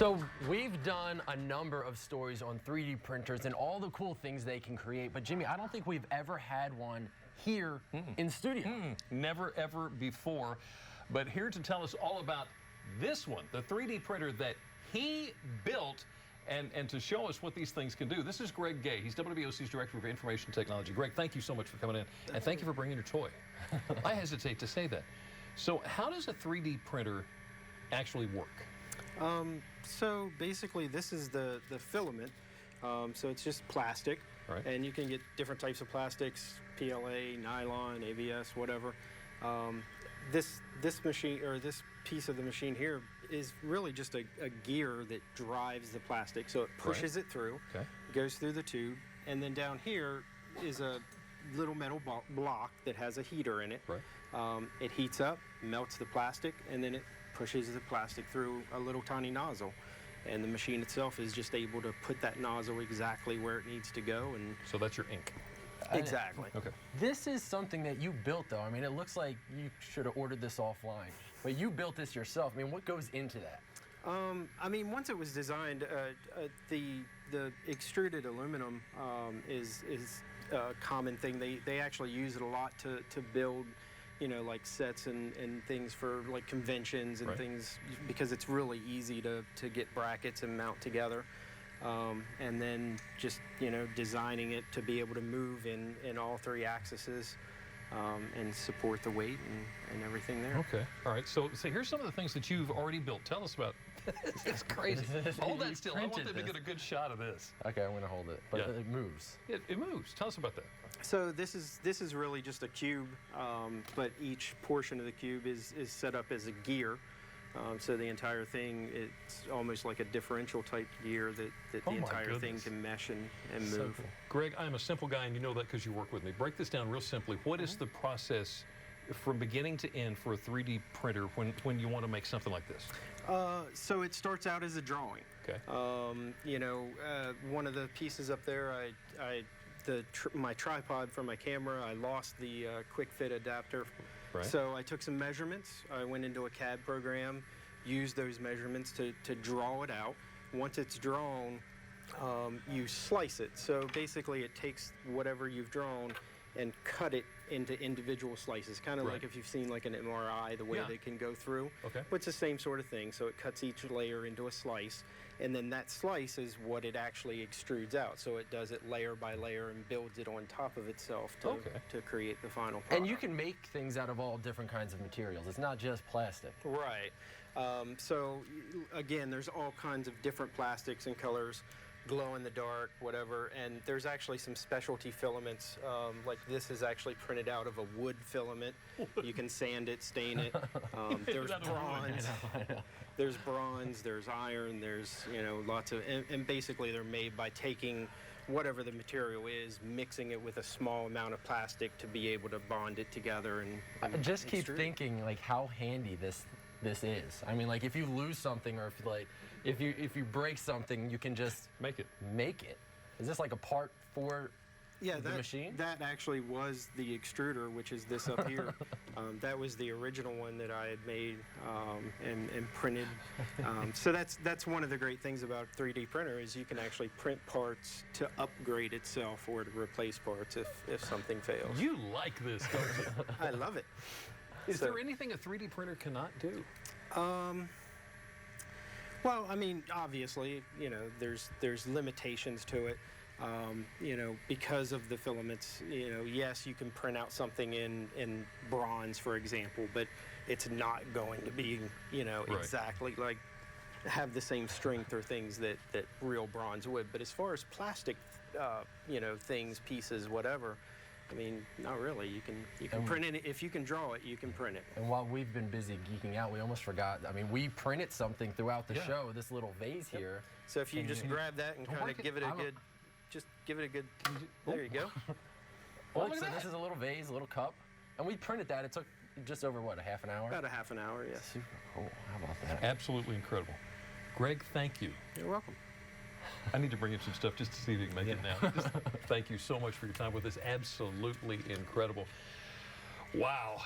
So we've done a number of stories on 3D printers and all the cool things they can create. But Jimmy, I don't think we've ever had one here in studio. Never, ever before. But here to tell us all about this one, the 3D printer that he built, and to show us what these things can do. This is Greg Gay. He's WBOC's Director of Information Technology. Greg, thank you so much for coming in, and thank you for bringing your toy. I hesitate to say that. So how does a 3D printer actually work? So basically this is the filament. So it's just plastic, Right. And you can get different types of plastics, PLA, nylon, ABS, whatever. This machine, or this piece of the machine here, is really just a gear that drives the plastic. So it pushes it through, goes through the tube, and then down here is a little metal block that has a heater in it. It heats up, melts the plastic, and then it pushes the plastic through a little tiny nozzle. And the machine itself is just able to put that nozzle exactly where it needs to go. And so that's your ink. Exactly. Okay. This is something that you built, though. I mean, it looks like you should have ordered this offline, but you built this yourself. I mean, what goes into that? I mean, once it was designed, the extruded aluminum is a common thing. They actually use it a lot to build, you know, like sets and things for like conventions and things, because it's really easy to get brackets and mount together. And then just, you know, designing it to be able to move in all three axes and support the weight and everything there. Okay. All right. So here's some of the things that you've already built. Tell us about. It's crazy. Hold that still. I want them to get a good shot of this. Okay, I'm going to hold it, but it moves. It moves. Tell us about that. So this is really just a cube, but each portion of the cube is set up as a gear. So the entire thing, it's almost like a differential type gear that the entire thing can mesh and move. So, Greg, I'm a simple guy, and you know that because you work with me. Break this down real simply. What is the process from beginning to end for a 3D printer when you want to make something like this? So it starts out as a drawing. Okay. You know, one of the pieces up there, my tripod for my camera, I lost the quick fit adapter. So I took some measurements. I went into a CAD program, used those measurements to draw it out. Once it's drawn, you slice it. So basically it takes whatever you've drawn and cut it into individual slices, kind of like if you've seen like an MRI, the way they can go through. But it's the same sort of thing. So it cuts each layer into a slice, and then that slice is what it actually extrudes out. So it does it layer by layer and builds it on top of itself to create the final product. And you can make things out of all different kinds of materials. It's not just plastic. Right. So again, there's all kinds of different plastics and colors, glow in the dark, whatever, and there's actually some specialty filaments. Like this is actually printed out of a wood filament. You can sand it, stain it. There's bronze, there's iron, there's, you know, lots of, and basically they're made by taking whatever the material is, mixing it with a small amount of plastic to be able to bond it together. And I just keep thinking like how handy this is. I mean, like if you lose something, or if you break something, you can just make it. Is this like a part for the machine? That actually was the extruder, which is this up here. That was the original one that I had made and printed. So that's one of the great things about 3D printer is you can actually print parts to upgrade itself or to replace parts if something fails. You like this, don't you? I love it. Is there anything a 3D printer cannot do? Well, I mean, obviously, you know, there's limitations to it. You know, because of the filaments, you know, yes, you can print out something in bronze, for example, but it's not going to be, you know, exactly like have the same strength or things that real bronze would. But as far as plastic, you know, things, pieces, whatever, I mean, not really. You can print it. If you can draw it, you can print it. And while we've been busy geeking out, we almost forgot. I mean, we printed something throughout the show, this little vase here. So if you just grab that and kind of give it a good, just give it a good, there you go. So this is a little vase, a little cup. And we printed that. It took just over, what, a half an hour? About a half an hour, yes. Super cool. How about that? Absolutely incredible. Greg, thank you. You're welcome. I need to bring in some stuff just to see if you can make it now. Thank you so much for your time with us. Absolutely incredible. Wow.